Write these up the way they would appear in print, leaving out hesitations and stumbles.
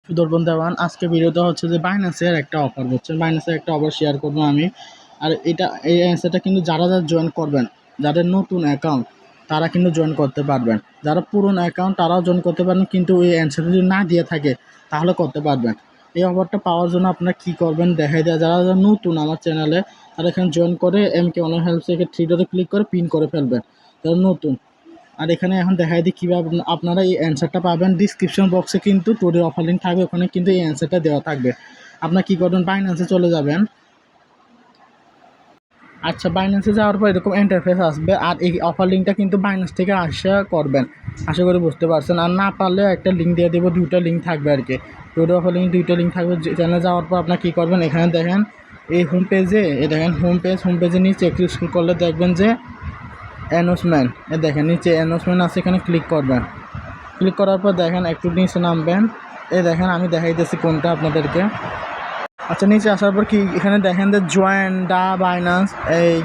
সুদর্পণ দেওয়ান। আজকে ভিডিওটা হচ্ছে যে বাইন্যান্সের একটা অফার হচ্ছে, বাইন্যান্সের একটা অফার শেয়ার করবো আমি। আর এই অ্যান্সারটা কিন্তু যারা জয়েন করবেন, যাদের নতুন অ্যাকাউন্ট তারা কিন্তু জয়েন করতে পারবেন, যারা পুরনো অ্যাকাউন্ট তারাও জয়েন করতে পারবেন, কিন্তু এই অ্যান্সার যদি না দিয়ে থাকে তাহলে করতে পারবেন। এই অফারটা পাওয়ার জন্য আপনারা কী করবেন দেখাই দেয়। যারা যারা নতুন আমার চ্যানেলে তারা এখানে জয়েন করে MK অনলাইন হেল্পসে থ্রি ডটে ক্লিক করে পিন করে ফেলবেন যারা নতুন। আর এখানে এখন দেখাই দিই কীভাবে আপনারা এই অ্যান্সারটা পাবেন। ডিসক্রিপশন বক্সে কিন্তু টোডের অফার লিঙ্ক থাকবে, ওখানে কিন্তু এই অ্যান্সারটা দেওয়া থাকবে। আপনার কী করবেন, বাইন্যান্সে চলে যাবেন। আচ্ছা, বাইন্যান্সে যাওয়ার পর এরকম ইন্টারফেস আসবে, আর এই অফার লিঙ্কটা কিন্তু বাইন্যান্স থেকে করবেন। আশা করি বুঝতে পারছেন। আর না পারলে একটা লিঙ্ক দিয়ে দেবো, দুইটা লিঙ্ক থাকবে আর কি। টোডের অফার লিঙ্ক দুইটা লিঙ্ক থাকবে। চ্যানেলে যাওয়ার পর আপনার কী করবেন, এখানে দেখেন এই হোম পেজে, দেখেন হোম পেজের নিচে একটু স্ক্রল করলে দেখবেন যে অ্যানাউন্সমেন্ট, দেখেন নিচে অ্যানাউন্সমেন্ট আছে, এখানে ক্লিক করবেন। ক্লিক করার পর দেখেন একটু নিচে নামবেন। দেখেন আমি দেখাইতেছি কোনটা আপনাদেরকে। আচ্ছা, নিচে আসার পর কি এখানে দেখেন যে জয়েন দা বাইন্যান্স, এই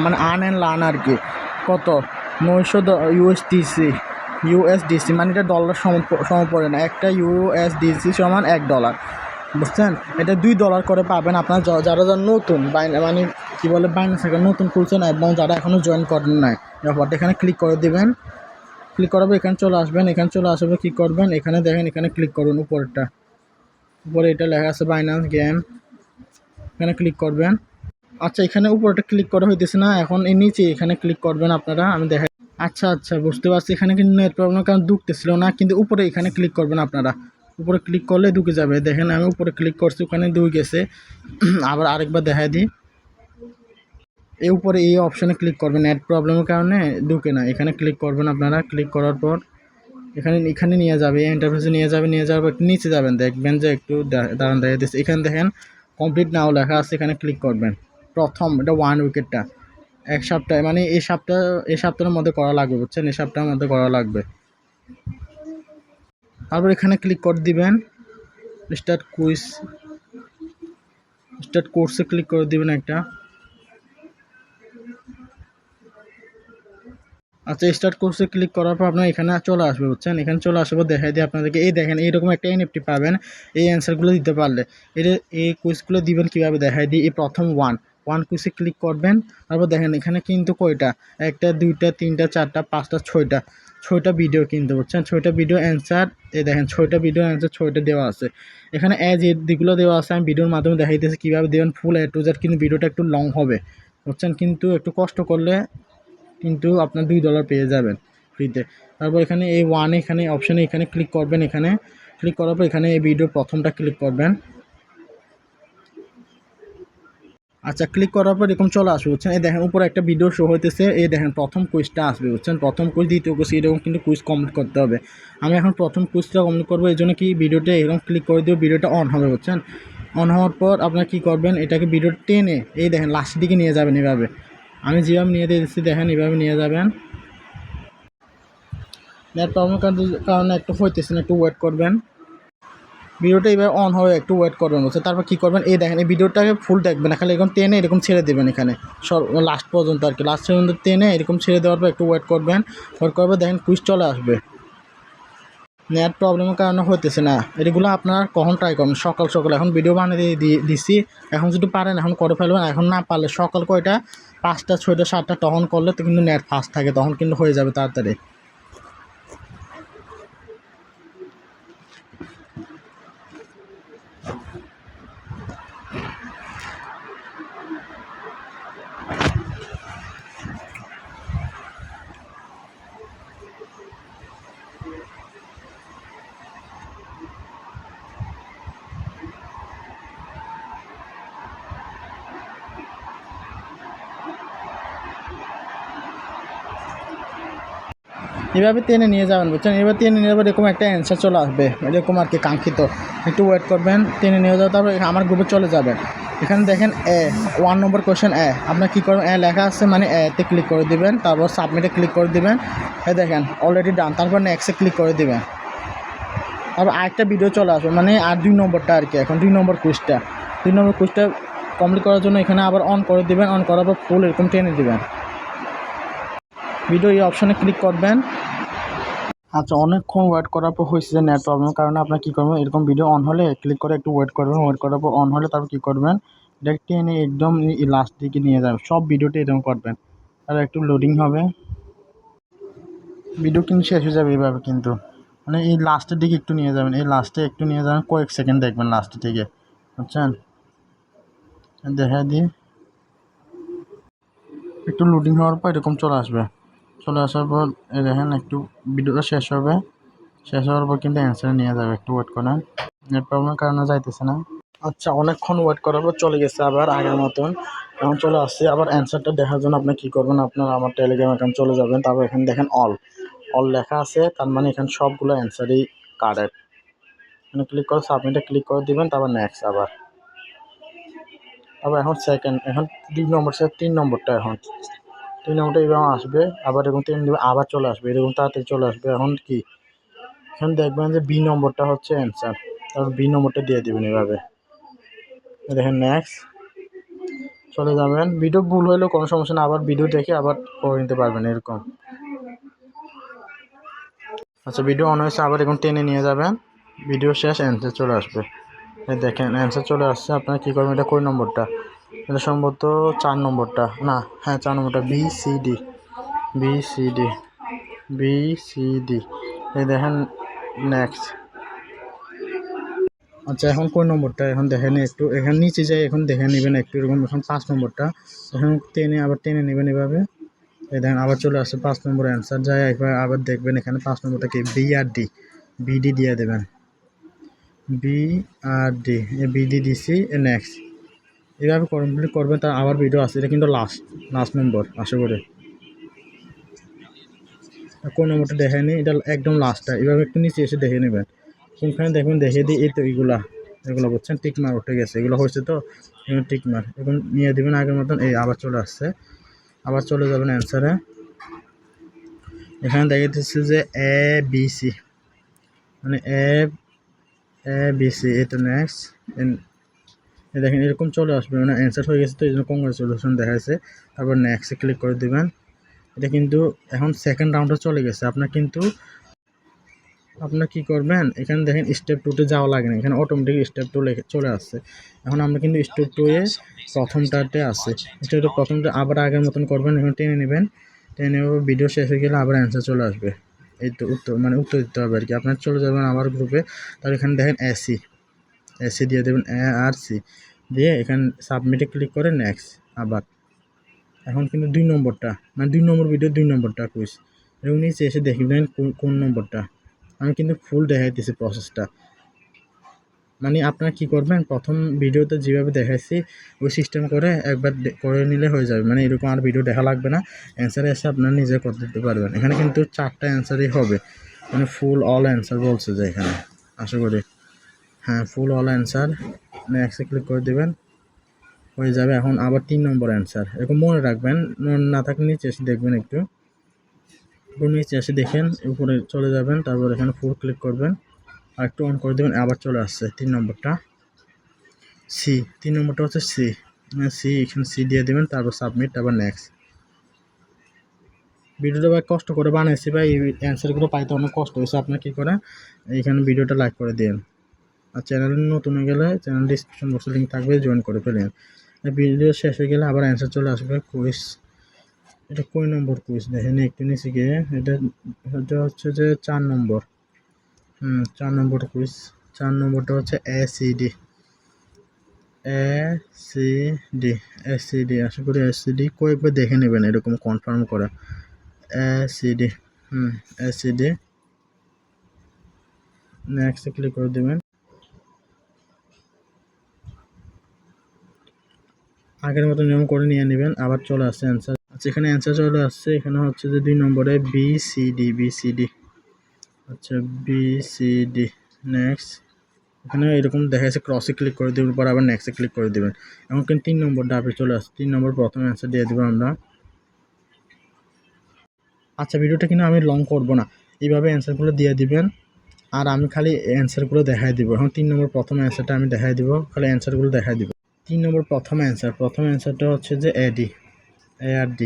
মানে আর্ন অ্যান্ড লার্ন আর কি। কত 900 USDC, মানে এটা ডলার সম পড়ে না। একটা USDC সমান $1, বুঝছেন? এটা $2 করে পাবেন আপনার যারা নতুন মানে কী বলে বাইন্যান্স নতুন খুলছেন এবং যারা এখনও জয়েন করেন নাই। ব্যাপারটা এখানে ক্লিক করে দেবেন। ক্লিক করাবো, এখানে চলে আসবেন। এখানে চলে আসবে কী করবেন, এখানে দেখেন এখানে ক্লিক করুন, উপরে এটা লেখা আছে বাইন্যান্স গেম, এখানে ক্লিক করবেন। আচ্ছা, এখানে উপরটা ক্লিক করা হইতেছে না, এখন এই নিচে এখানে ক্লিক করবেন আপনারা, আমি দেখাই। আচ্ছা বুঝতে পারছি, এখানে কিন্তু নেট প্রবলেম কারণ ঢুকতেছিল না, কিন্তু উপরে এখানে ক্লিক করবেন আপনারা। উপরে ক্লিক করলে ঢুকে যাবে। দেখেন আমি উপরে ক্লিক করছি, ওখানে ঢুকে গেছে। আবার আরেকবার দেখাই দিই, এই উপরে এই অপশানে ক্লিক করবেন। নেট প্রবলেমের কারণে ঢুকে না, এখানে ক্লিক করবেন আপনারা। ক্লিক করার পর এখানে নিয়ে যাবে, ইন্টারফেসে নিয়ে যাওয়ার পর নিচে যাবেন, দেখবেন যে একটু দাঁড়ান দেখা দিচ্ছে, এখানে দেখেন কমপ্লিট নাও লেখা আছে, এখানে ক্লিক করবেন। প্রথম এটা 1 উইকেটটা 1 সপ্তাহে, মানে এই সপ্তাহের মধ্যে করা লাগবে, বুঝছেন? এই সপ্তাহের মধ্যে করা লাগবে। তারপর এখানে ক্লিক করে দিবেন স্টার্ট কোর্সে ক্লিক করে দিবেন একটা। আচ্ছা, স্টার্ট কোর্সে ক্লিক করার পর আপনার এখানে চলে আসবে, বুঝছেন? এখানে চলে আসবে, দেখাই দিয়ে আপনাদেরকে। এই দেখেন এইরকম একটা NFT পাবেন এই অ্যান্সারগুলো দিতে পারলে। এই কুইজগুলো দিবেন কীভাবে দেখাই দিই। এই প্রথম ওয়ান কুইজে ক্লিক করবেন। তারপর দেখেন এখানে কিন্তু কয়টা, 1টা 2টা 3টা 4টা 5টা 6টা ভিডিও কিন্তু, বুঝছেন? 6টা ভিডিও অ্যান্সার, দেখেন 6টা ভিডিও অ্যান্সার 6টা দেওয়া আছে। এখানে যেগুলো দেওয়া আছে আমি ভিডিওর মাধ্যমে দেখাইতেছি কীভাবে দেবেন ফুল A to Z, কিন্তু ভিডিওটা একটু লং হবে, বুঝছেন? কিন্তু একটু কষ্ট করলে কিন্তু আপনার $2 পেয়ে যাবেন ফ্রিতে। তারপর এখানে এই এখানে অপশানে এখানে ক্লিক করবেন। এখানে ক্লিক করার পর এখানে এই ভিডিও প্রথমটা ক্লিক করবেন। আচ্ছা, ক্লিক করার পর এরকম চলে আসবে, বুঝছেন? এই দেখেন উপরে একটা ভিডিও শো হইতেছে, এই দেখেন প্রথম কুইজটা আসবে, বুঝছেন? প্রথম কুইজ, দ্বিতীয় কুইজ, এরকম কিন্তু কুইজ কমপ্লিট করতে হবে। আমি এখন প্রথম কুইজটা কমপ্লিট করবো, এই জন্য কি ভিডিওটা এরকম ক্লিক করে দিয়ে ভিডিওটা অন হবে, বুঝছেন? অন হওয়ার পর আপনারা কী করবেন, এটাকে ভিডিও টেনে এই দেখেন লাস্টের দিকে নিয়ে যাবেন। এভাবে আমি যেভাবে নিয়ে দিয়েছি দেখেন, এভাবে নিয়ে যাবেন। নেট প্রবলেম কারণে একটু হইতেছে না, একটু ওয়েট করবেন। ভিডিওটা এবার অন হবে, একটু ওয়েট করবেন, বলছে। তারপর কী করবেন, এই দেখেন এই ভিডিওটাকে ফুল দেখবেন না, খালি এরকম টেনে এরকম ছেড়ে দেবেন এখানে লাস্ট পর্যন্ত আর কি। লাস্ট পর্যন্ত টেনে এরকম ছেড়ে দেওয়ার পর একটু ওয়েট করবেন। ওয়েট করবে, দেখেন কুইজ চলে আসবে। নেট প্রবলেমের কারণে হইতেছে না, এগুলো আপনারা কখন ট্রাই করবেন? সকাল এখন ভিডিও বানিয়ে দিছি, এখন যদি পারেন এখন করে ফেলবেন। এখন না পারলে সকাল কয়টা 5টা 6টা 7টা তখন করলে তো কিন্তু নেট ফাস্ট থাকে, তখন কিন্তু হয়ে যাবে তাড়াতাড়ি। এভাবে টেনে নিয়ে যাবেন, বুঝছেন? এবার টেনে নিয়ে যাবেন, এরকম একটা অ্যান্সার চলে আসবে, এরকম আর কি কাঙ্ক্ষিত। একটু ওয়েট করবেন, টেনে নিয়ে যাওয়া, তারপর আমার গ্রুপে চলে যাবেন। এখানে দেখেন 1 নম্বর কোয়েশ্চেন আপনার কী করবেন, লেখা আছে, মানে তে ক্লিক করে দিবেন। তারপর সাবমিটে ক্লিক করে দিবেন। দেখেন অলরেডি ডান। তারপর নেক্সটে ক্লিক করে দিবেন। তারপর আরেকটা ভিডিও চলে আসবে, মানে আর 2 নম্বরটা আর কি। এখন 2 নম্বর কুইজটা কমপ্লিট করার জন্য এখানে আবার অন করে দিবেন। অন করার পর ফুল এরকম টেনে দিবেন ভিডিও, এই অপশানে ক্লিক করবেন। আচ্ছা, অনেকক্ষণ ওয়েট করার পর হয়েছে যে নেট প্রবলেমের কারণে আপনার কী করবেন, এরকম ভিডিও অন হলে ক্লিক করে একটু ওয়েট করবেন, ওয়েট করার পর অন হলে তারপর কী করবেন, এটা টেনে একদম লাস্ট দিকে নিয়ে যাবেন, সব ভিডিওতে এরকম করবেন, আর একটু লোডিং হবে, ভিডিও কিন্তু শেষ হয়ে যাবে এইভাবে কিন্তু, মানে এই লাস্টের দিকে একটু নিয়ে যাবেন, এই লাস্টে একটু নিয়ে যাবেন, কয়েক সেকেন্ড দেখবেন লাস্টের দিকে, বুঝছেন। দেখা দিই, একটু লোডিং হওয়ার পর এরকম চলে আসবে, চলে আসার পর এই দেখেন একটু ভিডিওটা শেষ হবে, শেষ হওয়ার পর কিন্তু অ্যান্সার নিয়ে যাবে, একটু ওয়েট করেন, নেট প্রবলেমের কারণে যাইতেছে না। আচ্ছা, অনেকক্ষণ ওয়েট করার পর চলে গেছে আবার আগের মতন, এখন চলে আসছে। আবার অ্যান্সারটা দেখার জন্য আপনি কী করবেন, আপনার আমার টেলিগ্রাম অ্যাকাউন্ট চলে যাবেন, তারপর এখানে দেখেন অল অল লেখা আছে, তার মানে এখানে সবগুলো অ্যান্সারই কারেক্ট। এখানে ক্লিক করে সাবমিটে ক্লিক করে দিবেন, তারপর নেক্সট আবার আবার এখন সেকেন্ড, এখন 2 নম্বর সে 3 নম্বরটা, এখন 3 নম্বরটা এইভাবে আসবে, আবার এরকম 3 দেবে, আবার চলে আসবে, এরকম তাড়াতাড়ি চলে আসবে। এখন কি, এখন দেখবেন যে বি নম্বরটা হচ্ছে অ্যান্সার, তারপর বি নম্বরটা দিয়ে দেবেন এভাবে, দেখেন নেক্সট চলে যাবেন। ভিডিও ভুল হলেও কোনো সমস্যা না, আবার ভিডিও দেখে আবার করে নিতে পারবেন এরকম। আচ্ছা, ভিডিও অন হয়েছে, আবার এখন টেনে নিয়ে যাবেন, ভিডিও শেষ, অ্যান্সার চলে আসবে। এই দেখেন অ্যান্সার চলে আসছে। আপনারা কী করবেন, এটা কই নম্বরটা, এটা সম্ভবত 4 নম্বরটা, না হ্যাঁ 4 নম্বরটা, BCD BCD BCD, এই দেখেন নেক্সট। আচ্ছা, এখন কোন নম্বরটা, এখন দেখেন একটু, এখানে নিচে যাই, এখন দেখে নেবেন একটু এরকম, এখন 5 নম্বরটা, এখন টেনে আবার টেনে নেবেন এভাবে, এই দেখেন আবার চলে আসছে 5 নম্বর অ্যান্সার, যায় একবার আবার দেখবেন এখানে 5 নম্বরটা কি, BD দিয়ে দেবেন, BRD, BD দিছি, নেক্সট এইভাবে কমপ্লিট করবেন। তার আবার ভিডিও আছে, এটা কিন্তু লাস্ট নম্বর আশা করি, কোন নম্বরটা দেখায়নি, এটা একদম লাস্টটা, এভাবে একটু নিচে এসে দেখে নেবেন, কোনখানে দেখবেন দেখে দিই, এই তো এগুলো বুঝছেন, টিকমার উঠে গেছে, এগুলো হয়েছে তো, এগুলো টিকমার, এখন নিয়ে দেবেন আগের মতন, এই আবার চলে আসছে, আবার চলে যাবেন অ্যান্সারে, এখানে দেখাইতেছে যে ABC, মানে ABC, এটা নেক্সট, দেখেন এরকম চলে আসবে, মানে অ্যান্সার হয়ে গেছে, তো এই জন্য কংগ্রেচুলেশন দেখাচ্ছে, তারপর নেক্সটে ক্লিক করে দেবেন। এটা কিন্তু এখন সেকেন্ড রাউন্ডে চলে গেছে, আপনার কি করবেন, এখানে দেখেন স্টেপ 2-তে যাওয়া লাগে না, এখানে অটোমেটিক স্টেপ 2 চলে আসছে। এখন আমরা কিন্তু স্টেপ 2-এ প্রথমটাতে আছে, স্টেপ 2 প্রথমটা আবার আগের মতন করবেন, এখন টেনে নেবেন, টেনে ভিডিও শেষ হয়ে গেলে আবার অ্যান্সার চলে আসবে, এই তো উত্তর দিতে হবে আর কি। আপনার চলে যাবেন আমার গ্রুপে, তাহলে এখানে দেখেন এসি দিয়ে দেবেন, ARC দিয়ে এখানে সাবমিটে ক্লিক করে নেক্সট আবার। এখন কিন্তু 2 নম্বরটা, মানে 2 নম্বর ভিডিও 2 নম্বরটা কুইজ, এবং নিচে এসে দেখবেন কোন নম্বরটা, আমি কিন্তু ফুল দেখাইতেছি প্রসেসটা। মানে আপনারা কী করবেন, প্রথম ভিডিওতে যেভাবে দেখাইছি ওই সিস্টেম করে একবার করে নিলে হয়ে যাবে, মানে এরকম আর ভিডিও দেখা লাগবে না, অ্যান্সারে এসে আপনারা নিজে করে দিতে পারবেন। এখানে কিন্তু 4টা অ্যান্সারই হবে, মানে ফুল অল অ্যান্সার বলছে যে এখানে, আশা করি হ্যাঁ ফুল অল অ্যান্সার, নেক্সটে ক্লিক করে দেবেন, হয়ে যাবে। এখন আবার 3 নম্বর অ্যান্সার, এরকম মনে রাখবেন, মনে না থাকলে নিচে এসে দেখবেন, একটু নিচে এসে দেখেন, উপরে চলে যাবেন, তারপর এখানে ফুল ক্লিক করবেন, আর একটু অন করে দেবেন, আবার চলে আসছে 3 নম্বরটা, 3 নম্বরটা হচ্ছে এখানে সি দিয়ে দেবেন, তারপর সাবমিট, তারপর নেক্সট। ভিডিওটা ভাই কষ্ট করে বানাইছি ভাই, এই অ্যান্সারগুলো পাইতে অনেক কষ্ট হয়েছে, আপনার কী করে এইখানে ভিডিওটা লাইক করে দিন, আর চ্যানেলে নতুন হয়ে গেলে চ্যানেল ডিসক্রিপশন বক্সে লিঙ্ক থাকবে, জয়েন করে ফেলেন। ভিডিও শেষ হয়ে গেলে আবার অ্যান্সার চলে আসবে, কুইজ, এটা কই নম্বর কুইজ দেখেন একটু নিচে গিয়ে, এটা হচ্ছে যে 4 নম্বর, 4 নম্বর কুইজ, 4 নম্বরটা হচ্ছে এসিডি, আশা করি এসিডি, কয়েকবার দেখে নেবেন এরকম কনফার্ম করে, এসিডি, এসিডি, নেক্সটে ক্লিক করে দেবেন, আগের মতো নিয়ম করে নিয়ে নেবেন, আবার চলে আসছে অ্যান্সার। আচ্ছা, এখানে অ্যান্সার চলে আসছে, এখানে হচ্ছে যে 2 নম্বরে বিসিডি, আচ্ছা বিসিডি, নেক্সট, এখানে এরকম দেখা যাচ্ছে, ক্রসে ক্লিক করে দেবেন, পর আবার নেক্সটে ক্লিক করে দেবেন, এখন কিন্তু 3 নম্বরটা আপনি চলে আসছে, 3 নম্বর প্রথম অ্যান্সার দিয়ে দেবো আমরা। আচ্ছা, ভিডিওটা কিন্তু আমি লং করব না, এইভাবে অ্যান্সারগুলো দিয়ে দিবেন, আর আমি খালি অ্যান্সারগুলো দেখাই দিব। এখন 3 নম্বর প্রথম অ্যান্সারটা আমি দেখাই দিব, খালি অ্যান্সারগুলো দেখাই দিব। 3 নম্বর প্রথম অ্যান্সারটা হচ্ছে যে ARD,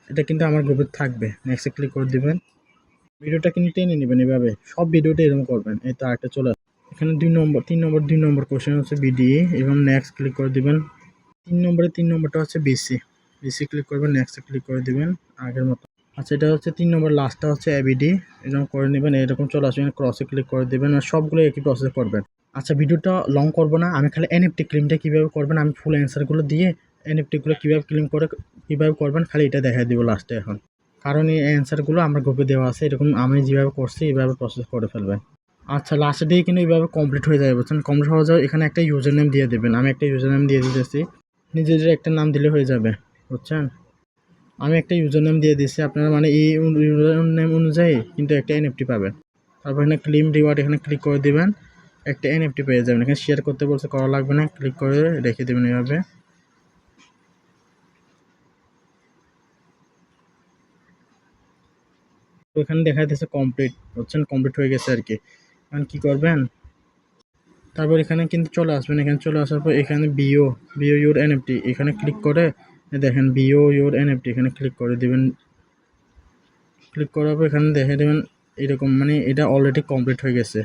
এটা কিন্তু আমার গ্রুপে থাকবে, নেক্সটে ক্লিক করে দিবেন, ভিডিওটা কিন্তু টেনে নেবেন এভাবে, সব ভিডিওটা এরকম করবেন। এই তো আরেকটা চলে আসে। এখানে 2 নম্বর কোশ্চেন হচ্ছে বিডিএ এবং নেক্সট ক্লিক করে দিবেন। 3 নম্বরটা হচ্ছে বিসি, বিসি ক্লিক করবেন, নেক্সট ক্লিক করে দিবেন আগের মতো। আচ্ছা, এটা হচ্ছে 3 নম্বর লাস্টটা হচ্ছে এবিডি, এরকম করে নেবেন। এরকম চলে আসবেন, ক্রসে ক্লিক করে দিবেন, আর সবগুলো একই প্রসেস করবেন। আচ্ছা, ভিডিওটা লং করব না, আমি খালি এনএফটি ক্লেমটা কীভাবে করবেন আমি ফুল অ্যান্সারগুলো দিয়ে এনএফটিগুলো কীভাবে ক্লেম করে কীভাবে করবেন খালি এটা দেখাই দিব লাস্টে এখন, কারণ এই অ্যান্সারগুলো আমার গ্রুপে দেওয়া আছে, এরকম আমি যেভাবে করছি এইভাবে প্রসেস করে ফেলবেন। আচ্ছা, লাস্টের দিকে কিন্তু এইভাবে কমপ্লিট হয়ে যাবে, বুঝছেন? কমপ্লিট হয়ে যাবে, এখানে একটা ইউজার নেম দিয়ে দেবেন। আমি একটা ইউজার নেম দিয়ে দিতেছি, নিজের একটা নাম দিলে হয়ে যাবে, বুঝছেন? আমি একটা ইউজার নেম দিয়ে দিচ্ছি, আপনারা মানে এই ইউজার নেম অনুযায়ী কিন্তু একটা এনএফটি পাবেন। তারপর এখানে ক্লেম রিওয়ার্ড, এখানে ক্লিক করে দিবেন, একটা এনএফটি পেয়ে যাবেন। এখানে শেয়ার করতে বলছে, করা লাগবে না, ক্লিক করে রেখে দেবেন এভাবে। তো এখানে দেখা যাচ্ছে কমপ্লিট, বুঝছেন? কমপ্লিট হয়ে গেছে আর কি। এখন কী করবেন, তারপর এখানে কিন্তু চলে আসবেন। এখানে চলে আসার পর এখানে বিও ইউর এনএফটি, এখানে ক্লিক করে দেখেন বিও ইউর এনএফটি, এখানে ক্লিক করে দিবেন। ক্লিক করার পর এখানে দেখে দেবেন এরকম, মানে এটা অলরেডি কমপ্লিট হয়ে গেছে,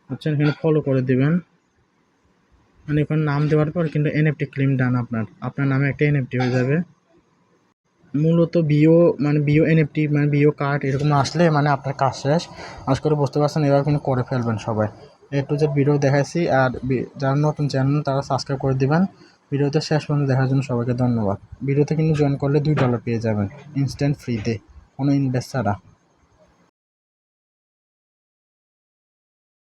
বুঝছেন? এখানে ফলো করে দিবেন, মানে এখানে নাম দেওয়ার পর কিন্তু এনএফটি ক্লেম ডান, আপনার নামে একটা এনএফটি হয়ে যাবে। মূলত বিও এনএফটি মানে বিও কার্ড এরকম আসলে মানে আপনার কাজ শেষ। আশা করে বুঝতে পারছেন, এবার কিন্তু করে ফেলবেন সবাই। টু জেড ভিডিও দেখাইছি, আর যারা নতুন চ্যানেল তারা সাবস্ক্রাইব করে দিবেন। ভিডিওতে শেষ পর্যন্ত দেখার জন্য সবাইকে ধন্যবাদ। ভিডিওতে কিন্তু জয়েন করলে $2 পেয়ে যাবেন ইনস্ট্যান্ট ফ্রিতে, কোনো ইনভেস্ট ছাড়া।